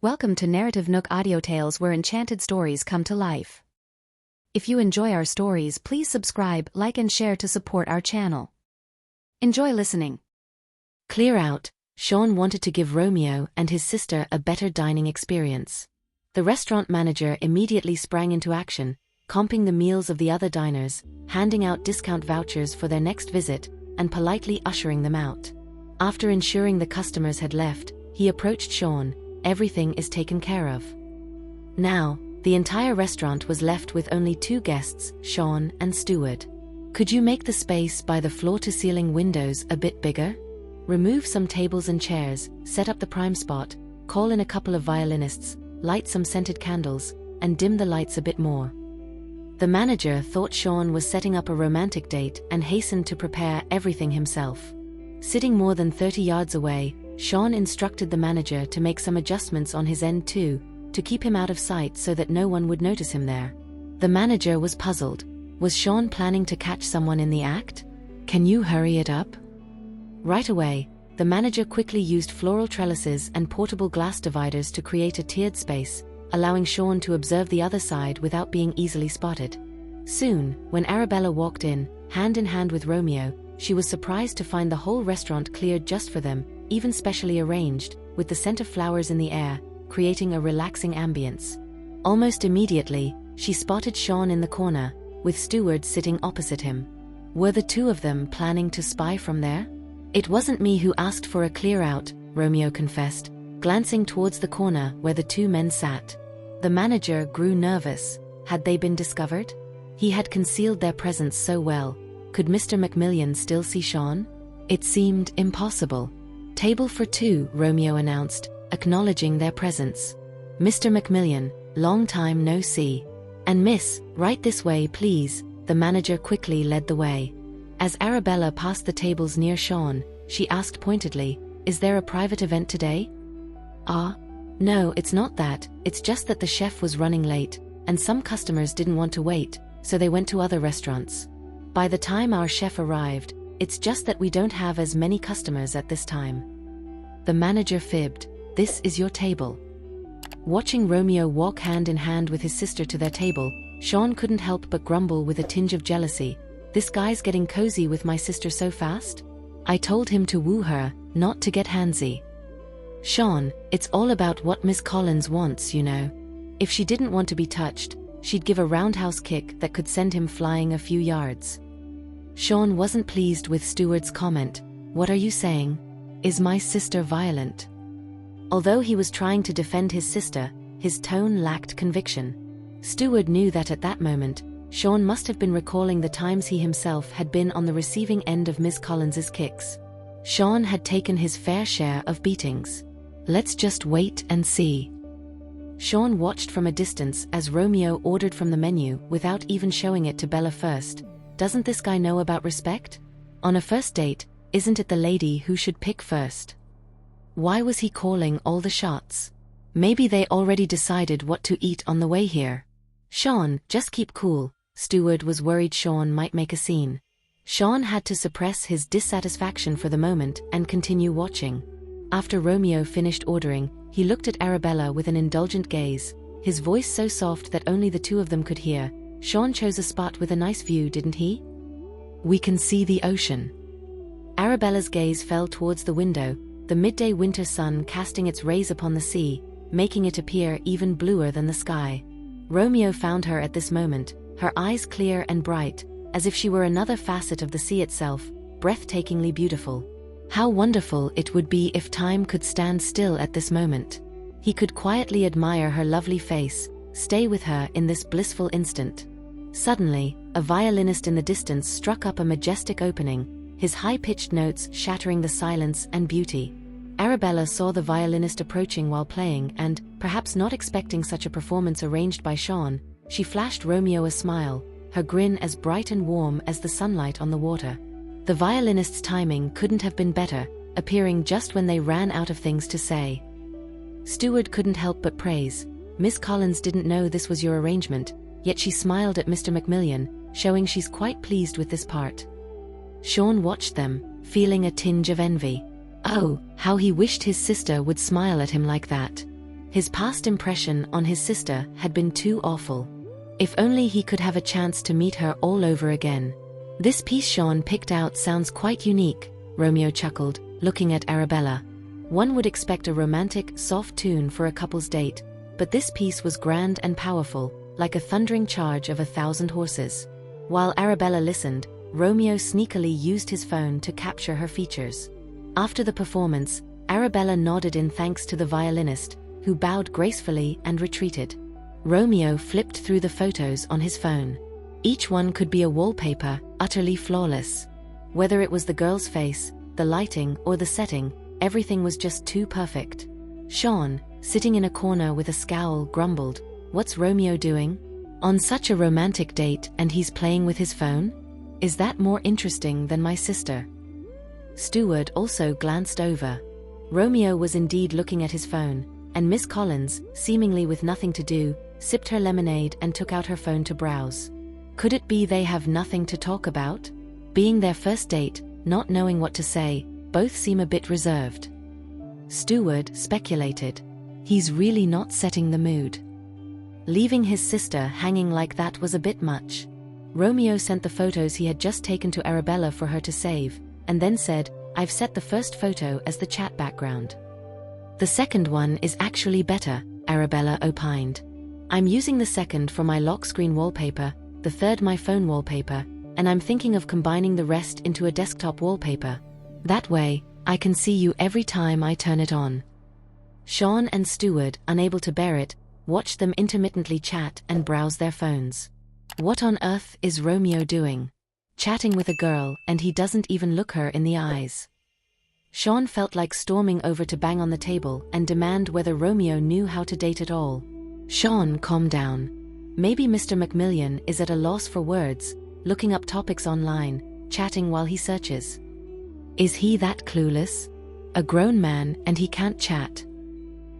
Welcome to NarrativeNook where enchanted stories come to life. If you enjoy our stories, please subscribe, like and share to support our channel. Enjoy listening. Clear out. Sean wanted to give Romeo and his sister a better dining experience. The restaurant manager immediately sprang into action, comping the meals of the other diners, handing out discount vouchers for their next visit, and politely ushering them out. After ensuring the customers had left, he approached Sean. Everything is taken care of. Now, the entire restaurant was left with only two guests, Sean and Steward. Could you make the space by the floor-to-ceiling windows a bit bigger? Remove some tables and chairs, set up the prime spot, call in a couple of violinists, light some scented candles, and dim the lights a bit more. The manager thought Sean was setting up a romantic date and hastened to prepare everything himself. Sitting more than 30 yards away, Sean instructed the manager to make some adjustments on his end too, to keep him out of sight so that no one would notice him there. The manager was puzzled. Was Sean planning to catch someone in the act? Can you hurry it up? Right away, the manager quickly used floral trellises and portable glass dividers to create a tiered space, allowing Sean to observe the other side without being easily spotted. Soon, when Arabella walked in, hand with Romeo, she was surprised to find the whole restaurant cleared just for them, even specially arranged, with the scent of flowers in the air, creating a relaxing ambience. Almost immediately, she spotted Sean in the corner, with Steward sitting opposite him. Were the two of them planning to spy from there? It wasn't me who asked for a clear-out, Romeo confessed, glancing towards the corner where the two men sat. The manager grew nervous. Had they been discovered? He had concealed their presence so well. Could Mr. Macmillan still see Sean? It seemed impossible. Table for two, Romeo announced, acknowledging their presence. Mr. Macmillan, long time no see. And miss, right this way please, the manager quickly led the way. As Arabella passed the tables near Sean, she asked pointedly, is there a private event today? No, it's not that, it's just that the chef was running late, and some customers didn't want to wait, so they went to other restaurants. By the time our chef arrived, it's just that we don't have as many customers at this time. The manager fibbed. This is your table. Watching Romeo walk hand in hand with his sister to their table, Sean couldn't help but grumble with a tinge of jealousy. This guy's getting cozy with my sister so fast? I told him to woo her, not to get handsy. Sean, it's all about what Miss Collins wants, you know. If she didn't want to be touched, she'd give a roundhouse kick that could send him flying a few yards. Sean wasn't pleased with Steward's comment. What are you saying? Is my sister violent? Although he was trying to defend his sister, his tone lacked conviction. Steward knew that at that moment, Sean must have been recalling the times he himself had been on the receiving end of Miss Collins's kicks. Sean had taken his fair share of beatings. Let's just wait and see. Sean watched from a distance as Romeo ordered from the menu without even showing it to Bella first. Doesn't this guy know about respect? On a first date, isn't it the lady who should pick first? Why was he calling all the shots? Maybe they already decided what to eat on the way here. Sean, just keep cool. Steward was worried Sean might make a scene. Sean had to suppress his dissatisfaction for the moment and continue watching. After Romeo finished ordering, he looked at Arabella with an indulgent gaze, his voice so soft that only the two of them could hear. Sean chose a spot with a nice view, didn't he? We can see the ocean. Arabella's gaze fell towards the window, the midday winter sun casting its rays upon the sea, making it appear even bluer than the sky. Romeo found her at this moment, her eyes clear and bright, as if she were another facet of the sea itself, breathtakingly beautiful. How wonderful it would be if time could stand still at this moment. He could quietly admire her lovely face, stay with her in this blissful instant. Suddenly, a violinist in the distance struck up a majestic opening, his high-pitched notes shattering the silence and beauty. Arabella saw the violinist approaching while playing and, perhaps not expecting such a performance arranged by Sean, she flashed Romeo a smile, her grin as bright and warm as the sunlight on the water. The violinist's timing couldn't have been better, appearing just when they ran out of things to say. Steward couldn't help but praise. Miss Collins didn't know this was your arrangement, yet she smiled at Mr. Macmillan, showing she's quite pleased with this part. Sean watched them, feeling a tinge of envy. Oh, how he wished his sister would smile at him like that. His past impression on his sister had been too awful. If only he could have a chance to meet her all over again. This piece Sean picked out sounds quite unique, Romeo chuckled, looking at Arabella. One would expect a romantic, soft tune for a couple's date, but this piece was grand and powerful, like a thundering charge of 1,000 horses. While Arabella listened, Romeo sneakily used his phone to capture her features. After the performance, Arabella nodded in thanks to the violinist, who bowed gracefully and retreated. Romeo flipped through the photos on his phone. Each one could be a wallpaper, utterly flawless. Whether it was the girl's face, the lighting, or the setting, everything was just too perfect. Sean, sitting in a corner with a scowl, grumbled, "What's Romeo doing? On such a romantic date and he's playing with his phone? Is that more interesting than my sister?" Stewart also glanced over. Romeo was indeed looking at his phone, and Miss Collins, seemingly with nothing to do, sipped her lemonade and took out her phone to browse. Could it be they have nothing to talk about? Being their first date, not knowing what to say, both seem a bit reserved. Stewart speculated. He's really not setting the mood. Leaving his sister hanging like that was a bit much. Romeo sent the photos he had just taken to Arabella for her to save, and then said, "I've set the first photo as the chat background." "The second one is actually better," Arabella opined. "I'm using the second for my lock screen wallpaper, the third my phone wallpaper, and I'm thinking of combining the rest into a desktop wallpaper. That way, I can see you every time I turn it on." Sean and Stewart, unable to bear it, watched them intermittently chat and browse their phones. What on earth is Romeo doing? Chatting with a girl and he doesn't even look her in the eyes. Sean felt like storming over to bang on the table and demand whether Romeo knew how to date at all. "Sean, calm down. Maybe Mr. Macmillan is at a loss for words, looking up topics online, chatting while he searches. Is he that clueless? A grown man and he can't chat."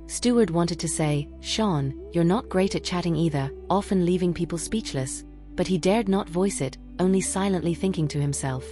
Stewart wanted to say, "Sean, you're not great at chatting either, often leaving people speechless," but he dared not voice it, only silently thinking to himself.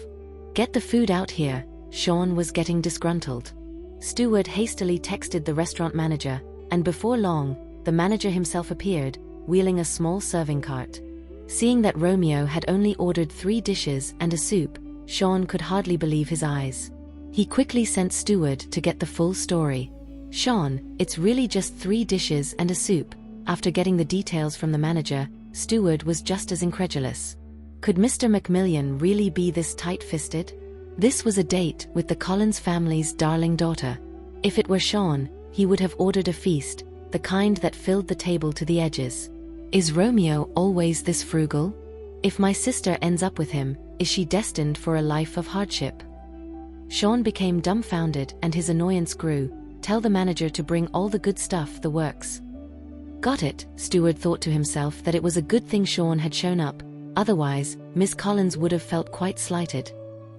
"Get the food out here." Sean was getting disgruntled. Stewart hastily texted the restaurant manager, and before long, the manager himself appeared, wheeling a small serving cart. Seeing that Romeo had only ordered 3 dishes and a soup, Sean could hardly believe his eyes. He quickly sent Stewart to get the full story. "Sean, it's really just 3 dishes and a soup." After getting the details from the manager, Stewart was just as incredulous. Could Mr. Macmillan really be this tight-fisted? This was a date with the Collins family's darling daughter. If it were Sean, he would have ordered a feast, the kind that filled the table to the edges. Is Romeo always this frugal? If my sister ends up with him, is she destined for a life of hardship? Sean became dumbfounded and his annoyance grew. Tell the manager to bring all the good stuff, the works. Got it, Stewart thought to himself that it was a good thing Sean had shown up, otherwise, Miss Collins would have felt quite slighted.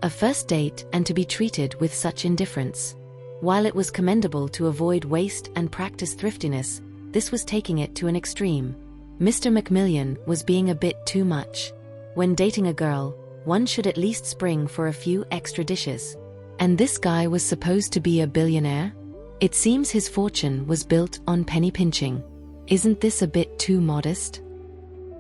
A first date and to be treated with such indifference. While it was commendable to avoid waste and practice thriftiness, this was taking it to an extreme. Mr. Macmillan was being a bit too much. When dating a girl, one should at least spring for a few extra dishes. And this guy was supposed to be a billionaire? It seems his fortune was built on penny pinching. Isn't this a bit too modest?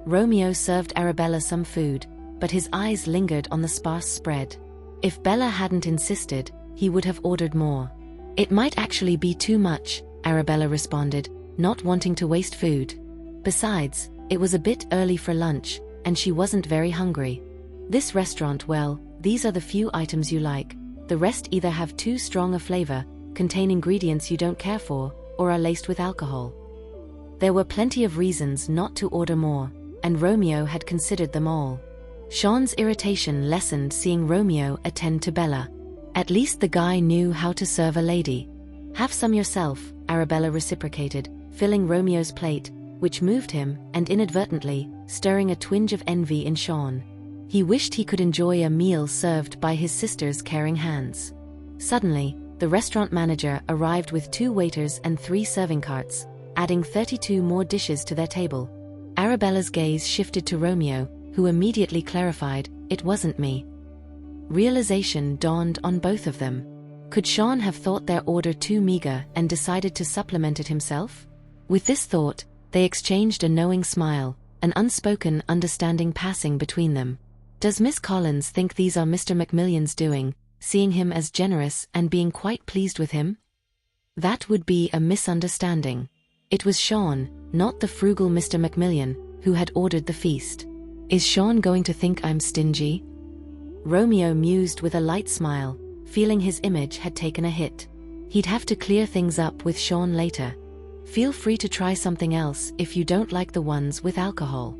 Romeo served Arabella some food, but his eyes lingered on the sparse spread. If Bella hadn't insisted, he would have ordered more. It might actually be too much, Arabella responded, not wanting to waste food. Besides, it was a bit early for lunch, and she wasn't very hungry. This restaurant, well, these are the few items you like. The rest either have too strong a flavor, contain ingredients you don't care for, or are laced with alcohol. There were plenty of reasons not to order more, and Romeo had considered them all. Sean's irritation lessened seeing Romeo attend to Bella. At least the guy knew how to serve a lady. Have some yourself, Arabella reciprocated, filling Romeo's plate, which moved him, and inadvertently, stirring a twinge of envy in Sean. He wished he could enjoy a meal served by his sister's caring hands. Suddenly, the restaurant manager arrived with 2 waiters and 3 serving carts, adding 32 more dishes to their table. Arabella's gaze shifted to Romeo, who immediately clarified, "It wasn't me." Realization dawned on both of them. Could Sean have thought their order too meager and decided to supplement it himself? With this thought, they exchanged a knowing smile, an unspoken understanding passing between them. Does Miss Collins think these are Mr. Macmillion's doing, seeing him as generous and being quite pleased with him? That would be a misunderstanding. It was Sean, not the frugal Mr. Macmillion, who had ordered the feast. Is Sean going to think I'm stingy? Romeo mused with a light smile, feeling his image had taken a hit. He'd have to clear things up with Sean later. Feel free to try something else if you don't like the ones with alcohol.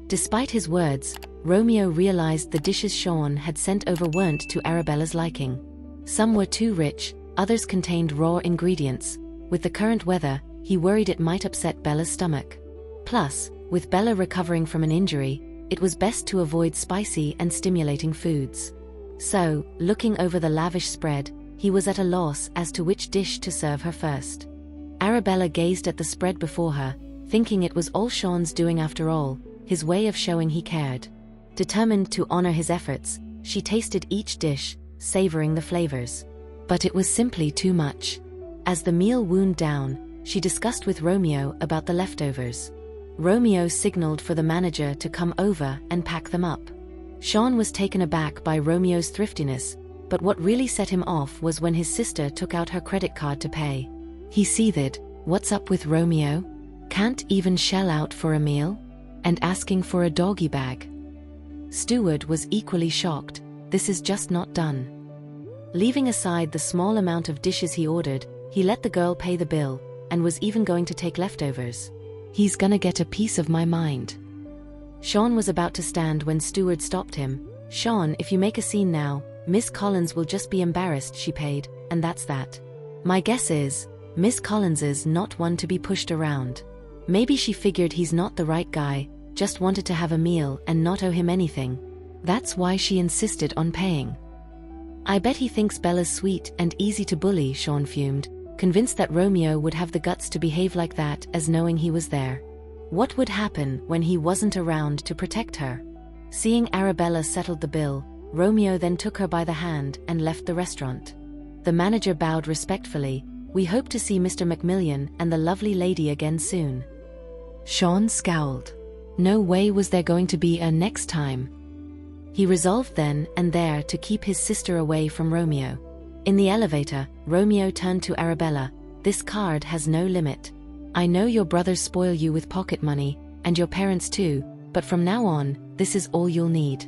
Despite his words, Romeo realized the dishes Sean had sent over weren't to Arabella's liking. Some were too rich, others contained raw ingredients. With the current weather, he worried it might upset Bella's stomach. Plus, with Bella recovering from an injury, it was best to avoid spicy and stimulating foods. So, looking over the lavish spread, he was at a loss as to which dish to serve her first. Arabella gazed at the spread before her, thinking it was all Sean's doing after all, his way of showing he cared. Determined to honor his efforts, she tasted each dish, savoring the flavors. But it was simply too much. As the meal wound down, she discussed with Romeo about the leftovers. Romeo signaled for the manager to come over and pack them up. Sean was taken aback by Romeo's thriftiness, but what really set him off was when his sister took out her credit card to pay. He seethed, "What's up with Romeo? Can't even shell out for a meal? And asking for a doggy bag." Steward was equally shocked. This is just not done. Leaving aside the small amount of dishes he ordered, he let the girl pay the bill, and was even going to take leftovers. He's gonna get a piece of my mind. Sean was about to stand when Steward stopped him. "Sean, if you make a scene now, Miss Collins will just be embarrassed she paid, and that's that. My guess is, Miss Collins is not one to be pushed around. Maybe she figured he's not the right guy, just wanted to have a meal and not owe him anything. That's why she insisted on paying." "I bet he thinks Bella's sweet and easy to bully," Sean fumed, convinced that Romeo would have the guts to behave like that as knowing he was there. What would happen when he wasn't around to protect her? Seeing Arabella settled the bill, Romeo then took her by the hand and left the restaurant. The manager bowed respectfully. "We hope to see Mr. Macmillion and the lovely lady again soon." Sean scowled. No way was there going to be a next time. He resolved then and there to keep his sister away from Romeo. In the elevator, Romeo turned to Arabella. "This card has no limit. I know your brothers spoil you with pocket money, and your parents too, but from now on, this is all you'll need."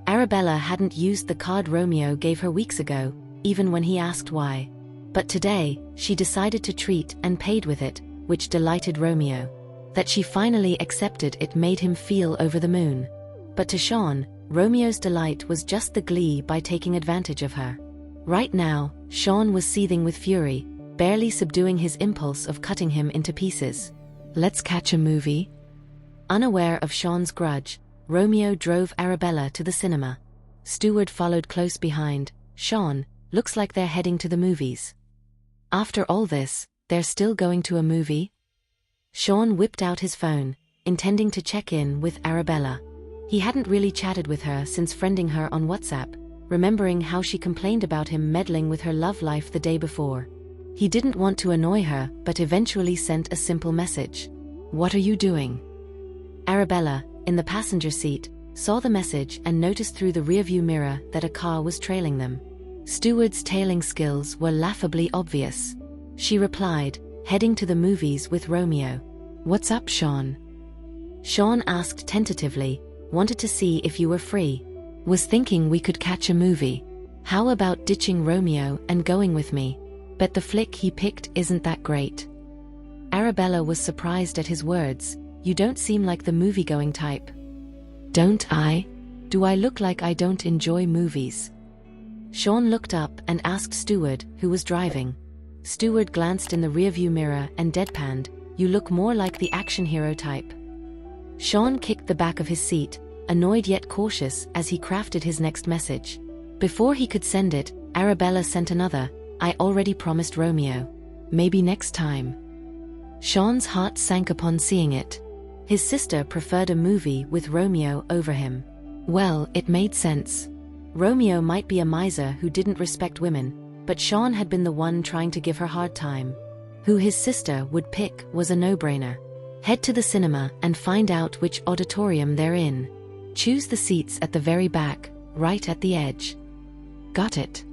Arabella hadn't used the card Romeo gave her weeks ago, even when he asked why. But today, she decided to treat and paid with it, which delighted Romeo. That she finally accepted it made him feel over the moon. But to Sean, Romeo's delight was just the glee by taking advantage of her. Right now, Sean was seething with fury, barely subduing his impulse of cutting him into pieces. "Let's catch a movie?" Unaware of Sean's grudge, Romeo drove Arabella to the cinema. Steward followed close behind. "Sean, looks like they're heading to the movies." "After all this, they're still going to a movie?" Sean whipped out his phone, intending to check in with Arabella. He hadn't really chatted with her since friending her on WhatsApp, remembering how she complained about him meddling with her love life the day before. He didn't want to annoy her, but eventually sent a simple message. "What are you doing?" Arabella, in the passenger seat, saw the message and noticed through the rearview mirror that a car was trailing them. Steward's tailing skills were laughably obvious. She replied, "Heading to the movies with Romeo." "What's up, Sean?" Sean asked tentatively, "Wanted to see if you were free. Was thinking we could catch a movie. How about ditching Romeo and going with me? Bet the flick he picked isn't that great." Arabella was surprised at his words. "You don't seem like the movie-going type." "Don't I? Do I look like I don't enjoy movies?" Sean looked up and asked Steward, who was driving. Steward glanced in the rearview mirror and deadpanned, "You look more like the action hero type." Sean kicked the back of his seat, annoyed yet cautious as he crafted his next message. Before he could send it, Arabella sent another, "I already promised Romeo. Maybe next time." Sean's heart sank upon seeing it. His sister preferred a movie with Romeo over him. Well, it made sense. Romeo might be a miser who didn't respect women, but Sean had been the one trying to give her hard time. Who his sister would pick was a no-brainer. Head to the cinema and find out which auditorium they're in. Choose the seats at the very back, right at the edge. Got it.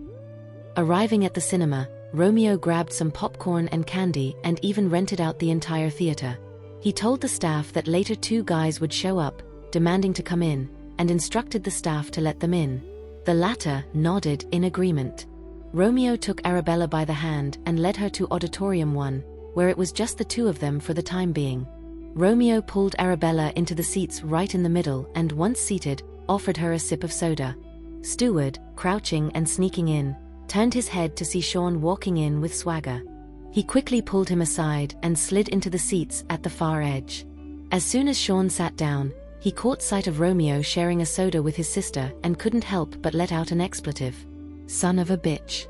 Arriving at the cinema, Romeo grabbed some popcorn and candy and even rented out the entire theater. He told the staff that later 2 guys would show up, demanding to come in, and instructed the staff to let them in. The latter nodded in agreement. Romeo took Arabella by the hand and led her to Auditorium 1, where it was just the 2 of them for the time being. Romeo pulled Arabella into the seats right in the middle and, once seated, offered her a sip of soda. Steward, crouching and sneaking in, turned his head to see Sean walking in with swagger. He quickly pulled him aside and slid into the seats at the far edge. As soon as Sean sat down, he caught sight of Romeo sharing a soda with his sister and couldn't help but let out an expletive. Son of a bitch.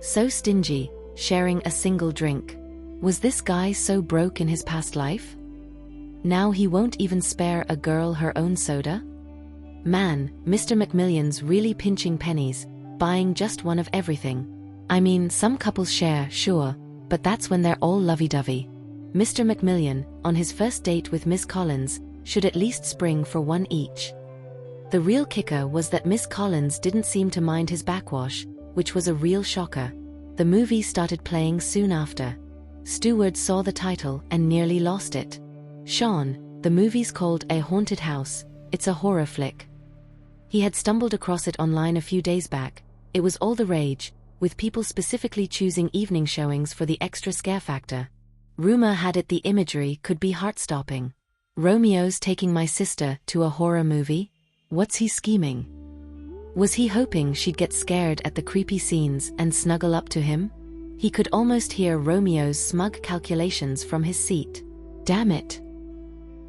So stingy, sharing a single drink. Was this guy so broke in his past life? Now he won't even spare a girl her own soda? Man, Mr. McMillion's really pinching pennies, buying just one of everything. I mean, some couples share, sure, but that's when they're all lovey-dovey. Mr. McMillion, on his first date with Miss Collins, should at least spring for one each. The real kicker was that Miss Collins didn't seem to mind his backwash, which was a real shocker. The movie started playing soon after. Steward saw the title and nearly lost it. Sean, the movie's called A Haunted House. It's a horror flick. He had stumbled across it online a few days back. It was all the rage, with people specifically choosing evening showings for the extra scare factor. Rumor had it the imagery could be heart-stopping. Romeo's taking my sister to a horror movie? What's he scheming? Was he hoping she'd get scared at the creepy scenes and snuggle up to him? He could almost hear Romeo's smug calculations from his seat. Damn it.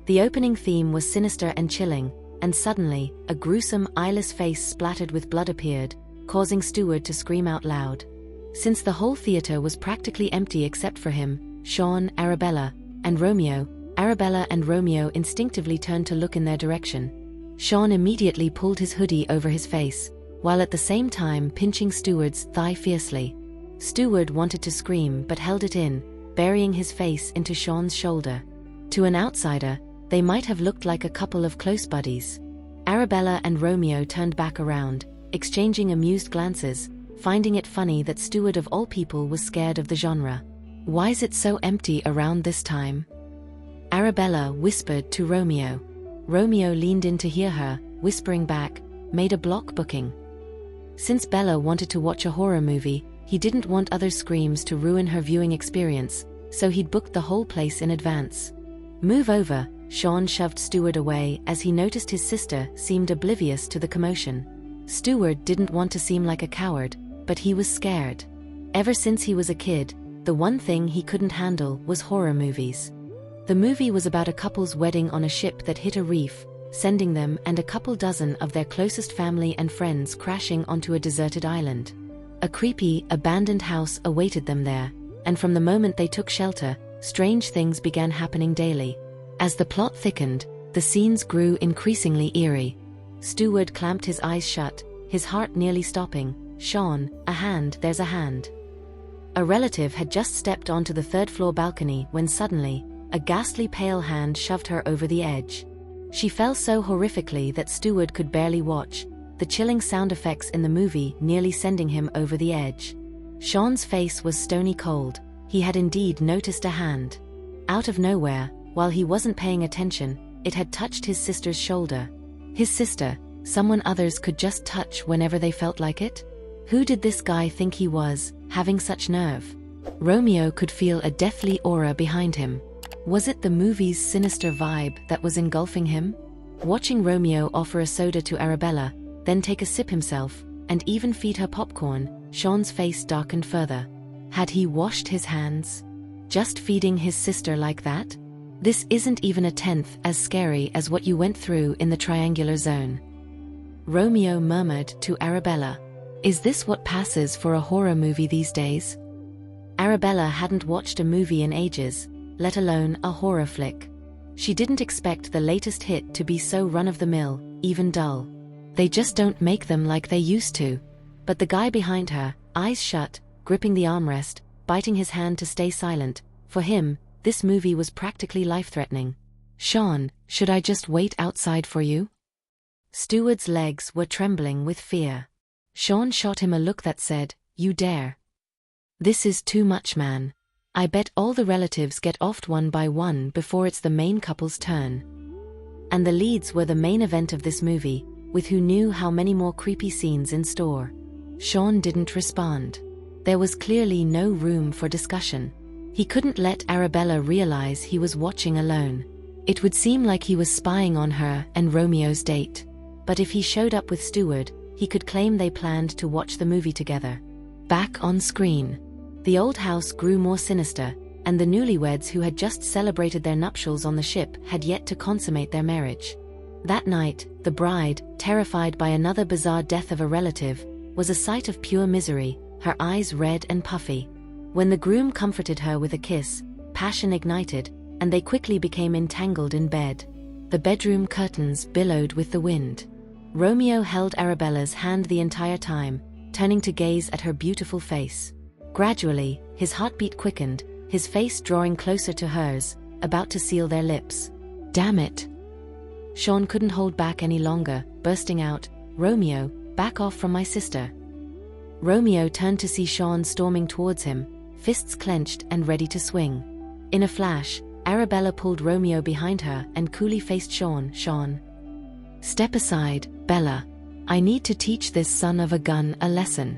The opening theme was sinister and chilling, and suddenly, a gruesome, eyeless face splattered with blood appeared, causing Steward to scream out loud. Since the whole theater was practically empty except for him, Sean, Arabella, and Romeo, Arabella and Romeo instinctively turned to look in their direction. Sean immediately pulled his hoodie over his face, while at the same time pinching Steward's thigh fiercely. Steward wanted to scream but held it in, burying his face into Sean's shoulder. To an outsider, they might have looked like a couple of close buddies. Arabella and Romeo turned back around, exchanging amused glances, finding it funny that Steward of all people was scared of the genre. Why's it so empty around this time? Arabella whispered to Romeo. Romeo leaned in to hear her, whispering back, made a block booking. Since Bella wanted to watch a horror movie, he didn't want other screams to ruin her viewing experience, so he'd booked the whole place in advance. Move over, Sean shoved Steward away as he noticed his sister seemed oblivious to the commotion. Steward didn't want to seem like a coward, but he was scared. Ever since he was a kid, the one thing he couldn't handle was horror movies. The movie was about a couple's wedding on a ship that hit a reef, sending them and a couple dozen of their closest family and friends crashing onto a deserted island. A creepy, abandoned house awaited them there, and from the moment they took shelter, strange things began happening daily. As the plot thickened, the scenes grew increasingly eerie. Steward clamped his eyes shut, his heart nearly stopping. Sean, a hand, there's a hand. A relative had just stepped onto the third-floor balcony when suddenly, a ghastly pale hand shoved her over the edge. She fell so horrifically that Steward could barely watch, the chilling sound effects in the movie nearly sending him over the edge. Sean's face was stony cold. He had indeed noticed a hand. Out of nowhere, while he wasn't paying attention, it had touched his sister's shoulder. His sister, someone others could just touch whenever they felt like it? Who did this guy think he was, having such nerve? Romeo could feel a deathly aura behind him. Was it the movie's sinister vibe that was engulfing him? Watching Romeo offer a soda to Arabella, then take a sip himself, and even feed her popcorn, Sean's face darkened further. Had he washed his hands? Just feeding his sister like that? This isn't even a tenth as scary as what you went through in the triangular zone. Romeo murmured to Arabella. Is this what passes for a horror movie these days? Arabella hadn't watched a movie in ages, let alone a horror flick. She didn't expect the latest hit to be so run-of-the-mill, even dull. They just don't make them like they used to. But the guy behind her, eyes shut, gripping the armrest, biting his hand to stay silent. For him, this movie was practically life-threatening. "Sean, should I just wait outside for you?" Steward's legs were trembling with fear. Sean shot him a look that said, "You dare. This is too much, man. I bet all the relatives get offed one by one before it's the main couple's turn." And the leads were the main event of this movie, with who knew how many more creepy scenes in store. Sean didn't respond. There was clearly no room for discussion. He couldn't let Arabella realize he was watching alone. It would seem like he was spying on her and Romeo's date. But if he showed up with Steward, he could claim they planned to watch the movie together. Back on screen, the old house grew more sinister, and the newlyweds who had just celebrated their nuptials on the ship had yet to consummate their marriage. That night, the bride, terrified by another bizarre death of a relative, was a sight of pure misery, her eyes red and puffy. When the groom comforted her with a kiss, passion ignited, and they quickly became entangled in bed. The bedroom curtains billowed with the wind. Romeo held Arabella's hand the entire time, turning to gaze at her beautiful face. Gradually, his heartbeat quickened, his face drawing closer to hers, about to seal their lips. "Damn it!" Sean couldn't hold back any longer, bursting out, "Romeo, back off from my sister." Romeo turned to see Sean storming towards him, fists clenched and ready to swing. In a flash, Arabella pulled Romeo behind her and coolly faced Sean. "Sean, step aside, Bella. I need to teach this son of a gun a lesson."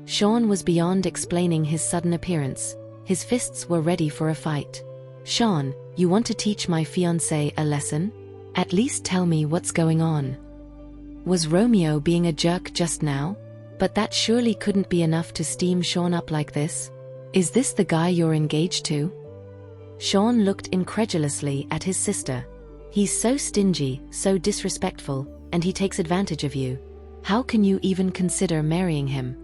Sean was beyond explaining his sudden appearance. His fists were ready for a fight. "Sean, you want to teach my fiancé a lesson? At least tell me what's going on." Was Romeo being a jerk just now? But that surely couldn't be enough to steam Sean up like this. "Is this the guy you're engaged to?" Sean looked incredulously at his sister. "He's so stingy, so disrespectful, and he takes advantage of you. How can you even consider marrying him?"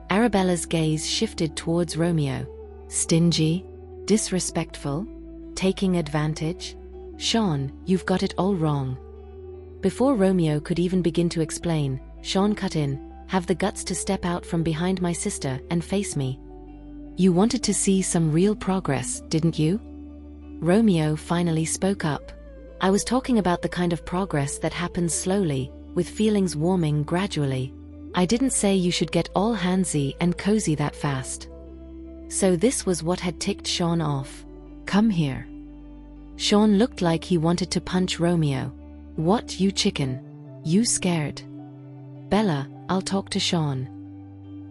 Arabella's gaze shifted towards Romeo. "Stingy? Disrespectful? Taking advantage? Sean, you've got it all wrong." Before Romeo could even begin to explain, Sean cut in, "Have the guts to step out from behind my sister and face me. You wanted to see some real progress, didn't you?" Romeo finally spoke up. "I was talking about the kind of progress that happens slowly, with feelings warming gradually. I didn't say you should get all handsy and cozy that fast." So this was what had ticked Sean off. "Come here." Sean looked like he wanted to punch Romeo. "What, you chicken? You scared?" "Bella, I'll talk to Sean."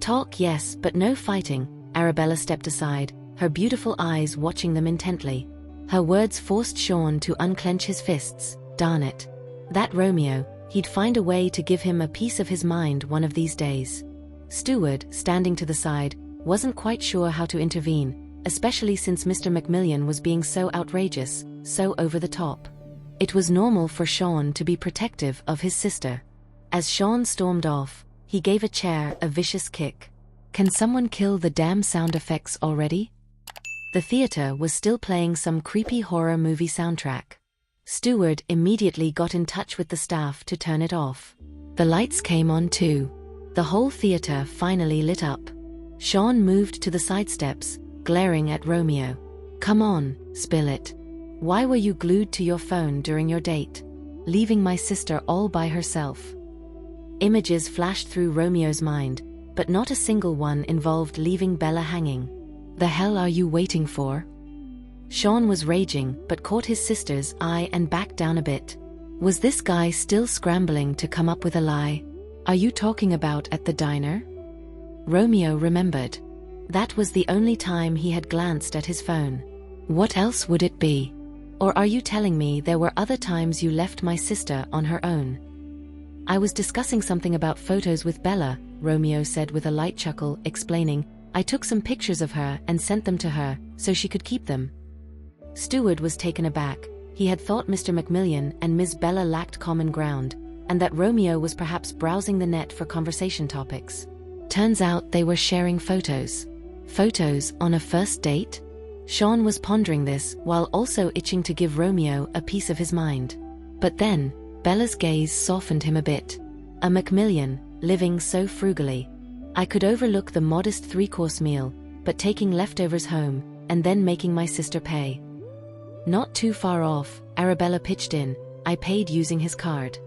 "Talk, yes, but no fighting." Arabella stepped aside, her beautiful eyes watching them intently. Her words forced Sean to unclench his fists. Darn it. That Romeo, he'd find a way to give him a piece of his mind one of these days. Steward, standing to the side, wasn't quite sure how to intervene, especially since Mr. Macmillan was being so outrageous, so over the top. It was normal for Sean to be protective of his sister. As Sean stormed off, he gave a chair a vicious kick. "Can someone kill the damn sound effects already?" The theater was still playing some creepy horror movie soundtrack. Steward immediately got in touch with the staff to turn it off. The lights came on too. The whole theater finally lit up. Sean moved to the side steps, glaring at Romeo. "Come on, spill it. Why were you glued to your phone during your date? Leaving my sister all by herself?" Images flashed through Romeo's mind, but not a single one involved leaving Bella hanging. "The hell are you waiting for?" Sean was raging, but caught his sister's eye and backed down a bit. Was this guy still scrambling to come up with a lie? "Are you talking about at the diner?" Romeo remembered. That was the only time he had glanced at his phone. "What else would it be? Or are you telling me there were other times you left my sister on her own?" "I was discussing something about photos with Bella," Romeo said with a light chuckle, explaining, "I took some pictures of her and sent them to her, so she could keep them." Steward was taken aback. He had thought Mr. Macmillan and Ms. Bella lacked common ground, and that Romeo was perhaps browsing the net for conversation topics. Turns out they were sharing photos. Photos on a first date? Sean was pondering this while also itching to give Romeo a piece of his mind. But then, Bella's gaze softened him a bit. A Macmillan, living so frugally. "I could overlook the modest 3-course meal, but taking leftovers home, and then making my sister pay. Not too far off, Arabella pitched in. I paid using his card.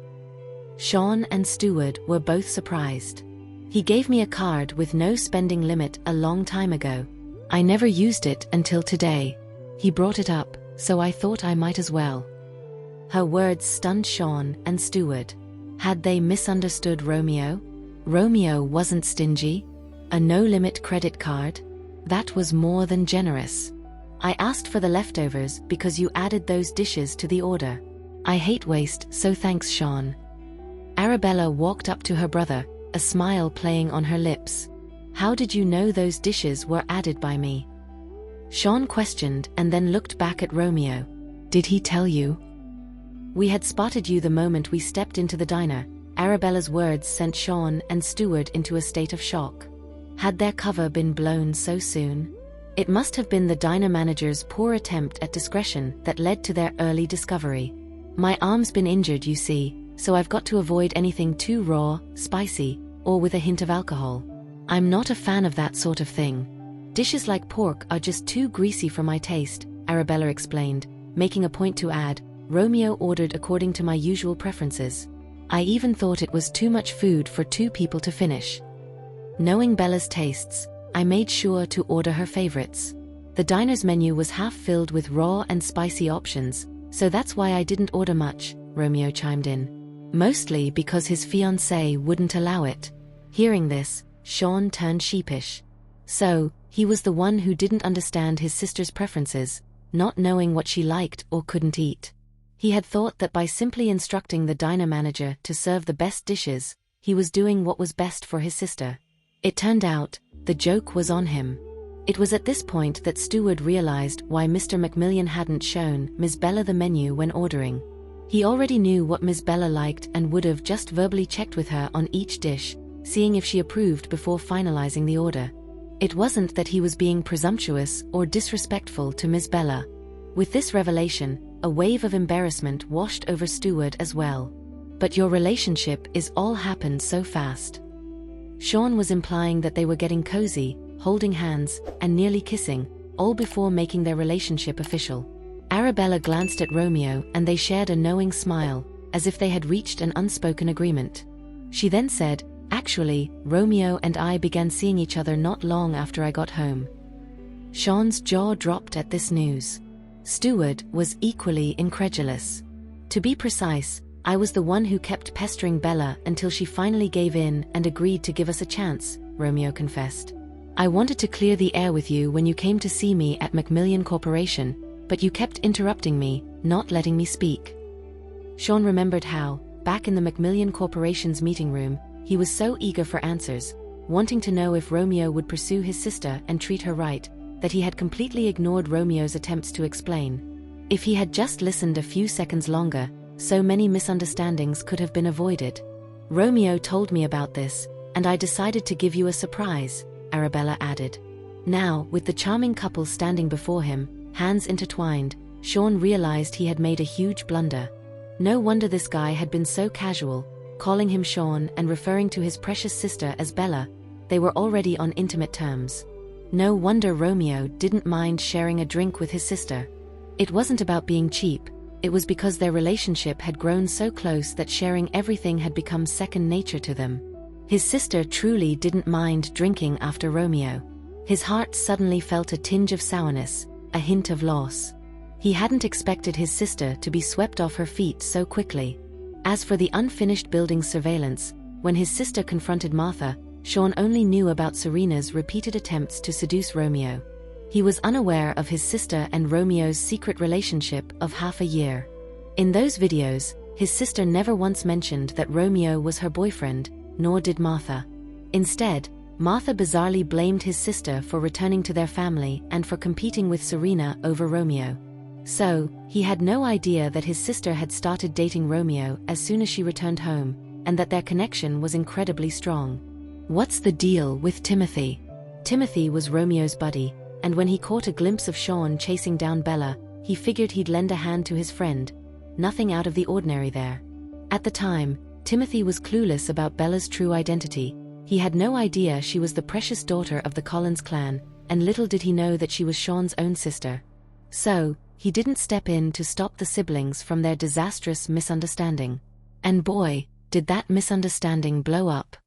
Sean and Stewart were both surprised. He gave me a card with no spending limit a long time ago. I never used it until today. He brought it up, so I thought I might as well. Her words stunned Sean and Stewart. Had they misunderstood Romeo? Romeo wasn't stingy. A no-limit credit card? That was more than generous. I asked for the leftovers because you added those dishes to the order. I hate waste, so thanks, Sean. Arabella walked up to her brother, a smile playing on her lips. How did you know those dishes were added by me? Sean questioned and then looked back at Romeo. Did he tell you? We had spotted you the moment we stepped into the diner. Arabella's words sent Sean and Stewart into a state of shock. Had their cover been blown so soon? It must have been the diner manager's poor attempt at discretion that led to their early discovery. My arm's been injured, you see, so I've got to avoid anything too raw, spicy, or with a hint of alcohol. I'm not a fan of that sort of thing. Dishes like pork are just too greasy for my taste, Arabella explained, making a point to add, Romeo ordered according to my usual preferences. I even thought it was too much food for two people to finish. Knowing Bella's tastes, I made sure to order her favorites. The diner's menu was half filled with raw and spicy options, so that's why I didn't order much, Romeo chimed in. Mostly because his fiancée wouldn't allow it. Hearing this, Sean turned sheepish. So, he was the one who didn't understand his sister's preferences, not knowing what she liked or couldn't eat. He had thought that by simply instructing the diner manager to serve the best dishes, he was doing what was best for his sister. It turned out, the joke was on him. It was at this point that Stewart realized why Mr. Macmillan hadn't shown Miss Bella the menu when ordering. He already knew what Miss Bella liked and would have just verbally checked with her on each dish, seeing if she approved before finalizing the order. It wasn't that he was being presumptuous or disrespectful to Miss Bella. With this revelation, a wave of embarrassment washed over Stewart as well. But your relationship is all happened so fast. Sean was implying that they were getting cozy, holding hands, and nearly kissing, all before making their relationship official. Arabella glanced at Romeo and they shared a knowing smile, as if they had reached an unspoken agreement. She then said, Actually, Romeo and I began seeing each other not long after I got home. Sean's jaw dropped at this news. Stewart was equally incredulous. To be precise, I was the one who kept pestering Bella until she finally gave in and agreed to give us a chance, Romeo confessed. I wanted to clear the air with you when you came to see me at Macmillan Corporation, but you kept interrupting me, not letting me speak. Sean remembered how, back in the Macmillan Corporation's meeting room, he was so eager for answers, wanting to know if Romeo would pursue his sister and treat her right, that he had completely ignored Romeo's attempts to explain. If he had just listened a few seconds longer, so many misunderstandings could have been avoided. Romeo told me about this, and I decided to give you a surprise, Arabella added. Now, with the charming couple standing before him, hands intertwined, Sean realized he had made a huge blunder. No wonder this guy had been so casual, calling him Sean and referring to his precious sister as Bella. They were already on intimate terms. No wonder Romeo didn't mind sharing a drink with his sister. It wasn't about being cheap, it was because their relationship had grown so close that sharing everything had become second nature to them. His sister truly didn't mind drinking after Romeo. His heart suddenly felt a tinge of sourness, a hint of loss. He hadn't expected his sister to be swept off her feet so quickly. As for the unfinished building's surveillance, when his sister confronted Martha, Sean only knew about Serena's repeated attempts to seduce Romeo. He was unaware of his sister and Romeo's secret relationship of half a year. In those videos, his sister never once mentioned that Romeo was her boyfriend, nor did Martha. Instead, Martha bizarrely blamed his sister for returning to their family and for competing with Serena over Romeo. So, he had no idea that his sister had started dating Romeo as soon as she returned home, and that their connection was incredibly strong. What's the deal with Timothy? Timothy was Romeo's buddy, and when he caught a glimpse of Sean chasing down Bella, he figured he'd lend a hand to his friend. Nothing out of the ordinary there. At the time, Timothy was clueless about Bella's true identity. He had no idea she was the precious daughter of the Collins clan, and little did he know that she was Sean's own sister. So, he didn't step in to stop the siblings from their disastrous misunderstanding. And boy, did that misunderstanding blow up.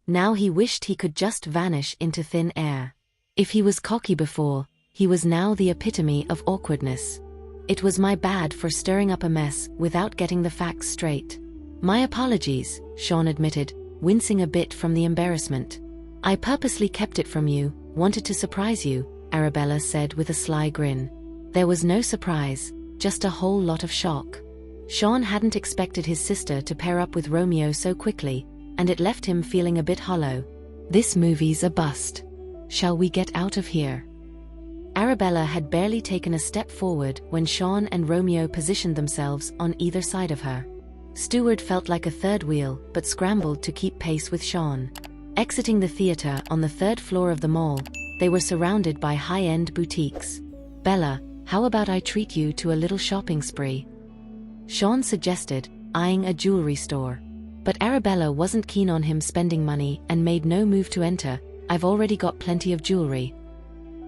Now he wished he could just vanish into thin air. If he was cocky before, he was now the epitome of awkwardness. It was my bad for stirring up a mess without getting the facts straight. My apologies, Sean admitted, wincing a bit from the embarrassment. I purposely kept it from you, wanted to surprise you, Arabella said with a sly grin. There was no surprise, just a whole lot of shock. Sean hadn't expected his sister to pair up with Romeo so quickly, and it left him feeling a bit hollow. This movie's a bust. Shall we get out of here? Arabella had barely taken a step forward when Sean and Romeo positioned themselves on either side of her. Stewart felt like a third wheel but scrambled to keep pace with Sean. Exiting the theater on the third floor of the mall, they were surrounded by high-end boutiques. Bella, how about I treat you to a little shopping spree? Sean suggested, eyeing a jewelry store. But Arabella wasn't keen on him spending money and made no move to enter. I've already got plenty of jewelry.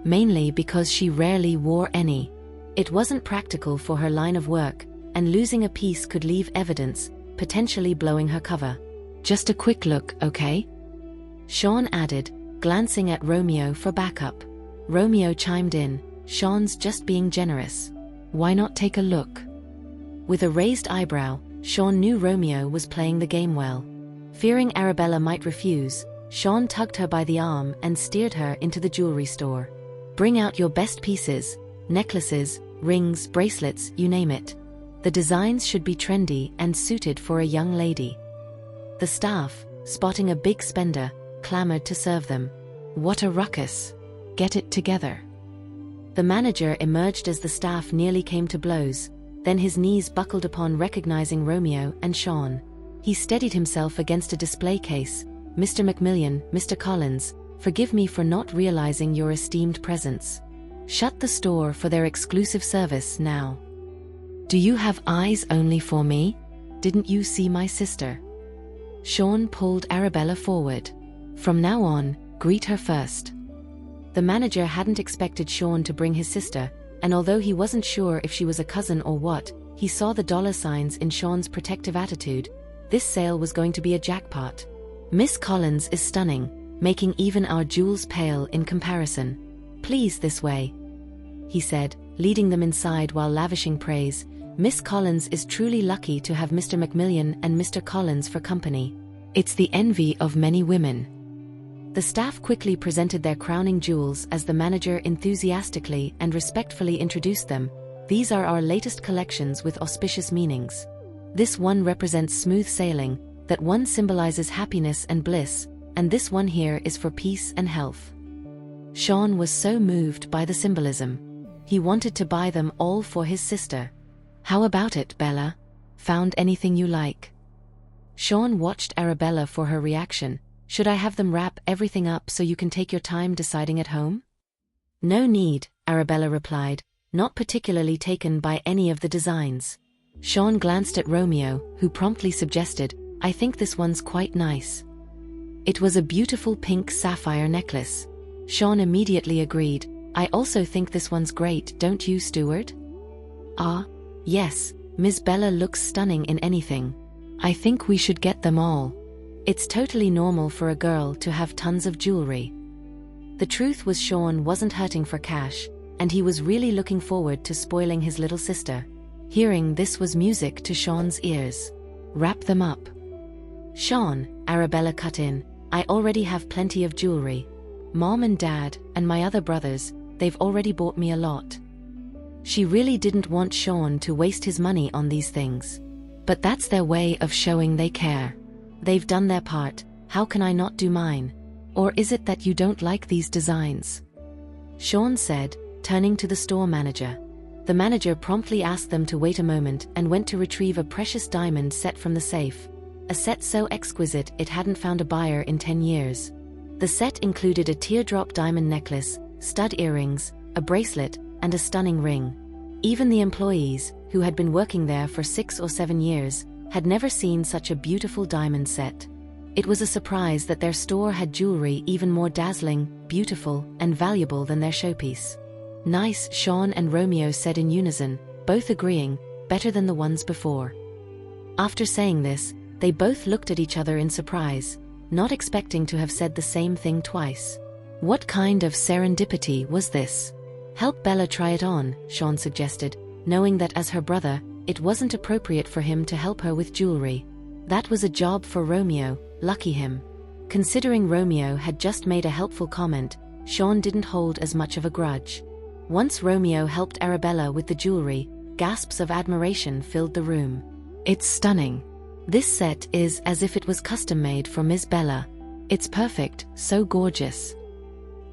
Mainly because she rarely wore any. It wasn't practical for her line of work, and losing a piece could leave evidence, potentially blowing her cover. Just a quick look, okay? Sean added, glancing at Romeo for backup. Romeo chimed in, Sean's just being generous. Why not take a look? With a raised eyebrow, Sean knew Romeo was playing the game well. Fearing Arabella might refuse, Sean tugged her by the arm and steered her into the jewelry store. Bring out your best pieces, necklaces, rings, bracelets, you name it. The designs should be trendy and suited for a young lady. The staff, spotting a big spender, clamored to serve them. What a ruckus. Get it together. The manager emerged as the staff nearly came to blows, then his knees buckled upon recognizing Romeo and Sean. He steadied himself against a display case. Mr. Macmillan, Mr. Collins, forgive me for not realizing your esteemed presence. Shut the store for their exclusive service now. Do you have eyes only for me? Didn't you see my sister? Sean pulled Arabella forward. From now on, greet her first. The manager hadn't expected Sean to bring his sister, and although he wasn't sure if she was a cousin or what, he saw the dollar signs in Sean's protective attitude. This sale was going to be a jackpot. Miss Collins is stunning, making even our jewels pale in comparison. Please this way, he said, leading them inside while lavishing praise. Miss Collins is truly lucky to have Mr. Macmillan and Mr. Collins for company. It's the envy of many women. The staff quickly presented their crowning jewels as the manager enthusiastically and respectfully introduced them. These are our latest collections with auspicious meanings. This one represents smooth sailing, that one symbolizes happiness and bliss, and this one here is for peace and health. Sean was so moved by the symbolism. He wanted to buy them all for his sister. How about it, Bella? Found anything you like? Sean watched Arabella for her reaction. Should I have them wrap everything up so you can take your time deciding at home? No need, Arabella replied, not particularly taken by any of the designs. Sean glanced at Romeo, who promptly suggested, I think this one's quite nice. It was a beautiful pink sapphire necklace. Sean immediately agreed, I also think this one's great, don't you, Stewart? Ah, yes, Ms. Bella looks stunning in anything. I think we should get them all. It's totally normal for a girl to have tons of jewelry. The truth was Sean wasn't hurting for cash, and he was really looking forward to spoiling his little sister. Hearing this was music to Sean's ears. Wrap them up. Sean, Arabella cut in, I already have plenty of jewelry. Mom and Dad, and my other brothers, they've already bought me a lot. She really didn't want Sean to waste his money on these things. But that's their way of showing they care. They've done their part, how can I not do mine? Or is it that you don't like these designs? Sean said, turning to the store manager. The manager promptly asked them to wait a moment and went to retrieve a precious diamond set from the safe. A set so exquisite it hadn't found a buyer in 10 years. The set included a teardrop diamond necklace, stud earrings, a bracelet, and a stunning ring. Even the employees, who had been working there for 6 or 7 years, had never seen such a beautiful diamond set. It was a surprise that their store had jewelry even more dazzling, beautiful, and valuable than their showpiece. "Nice," Sean and Romeo said in unison, both agreeing, "better than the ones before." After saying this, they both looked at each other in surprise, not expecting to have said the same thing twice. What kind of serendipity was this? "Help Bella try it on," Sean suggested, knowing that as her brother, it wasn't appropriate for him to help her with jewelry. That was a job for Romeo, lucky him. Considering Romeo had just made a helpful comment, Sean didn't hold as much of a grudge. Once Romeo helped Arabella with the jewelry, gasps of admiration filled the room. "It's stunning. This set is as if it was custom-made for Miss Bella. It's perfect, so gorgeous."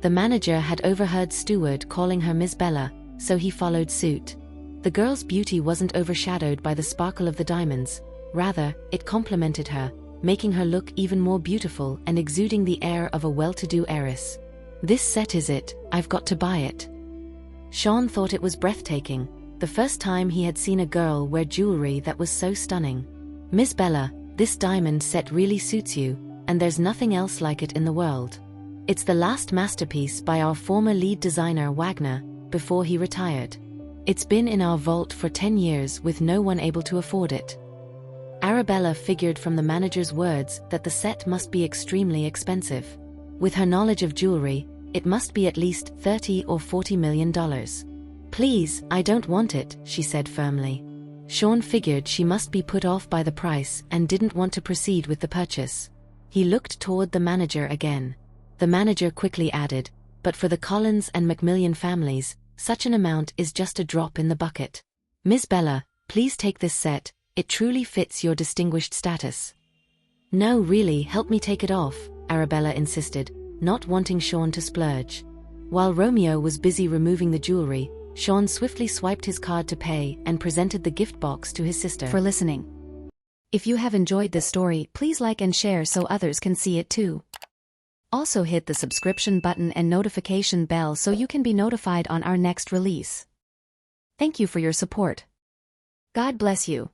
The manager had overheard Stewart calling her Miss Bella, so he followed suit. The girl's beauty wasn't overshadowed by the sparkle of the diamonds. Rather, it complemented her, making her look even more beautiful and exuding the air of a well-to-do heiress. "This set is it, I've got to buy it." Sean thought it was breathtaking, the first time he had seen a girl wear jewelry that was so stunning. "Miss Bella, this diamond set really suits you, and there's nothing else like it in the world. It's the last masterpiece by our former lead designer Wagner, before he retired. It's been in our vault for 10 years with no one able to afford it." Arabella figured from the manager's words that the set must be extremely expensive. With her knowledge of jewelry, it must be at least $30 or $40 million. "Please, I don't want it," she said firmly. Sean figured she must be put off by the price and didn't want to proceed with the purchase. He looked toward the manager again. The manager quickly added, "But for the Collins and Macmillan families, such an amount is just a drop in the bucket. Miss Bella, please take this set, it truly fits your distinguished status." "No, really, help me take it off," Arabella insisted, not wanting Sean to splurge. While Romeo was busy removing the jewelry, Sean swiftly swiped his card to pay and presented the gift box to his sister. For listening. If you have enjoyed this story, please like and share so others can see it too. Also hit the subscription button and notification bell so you can be notified on our next release. Thank you for your support. God bless you.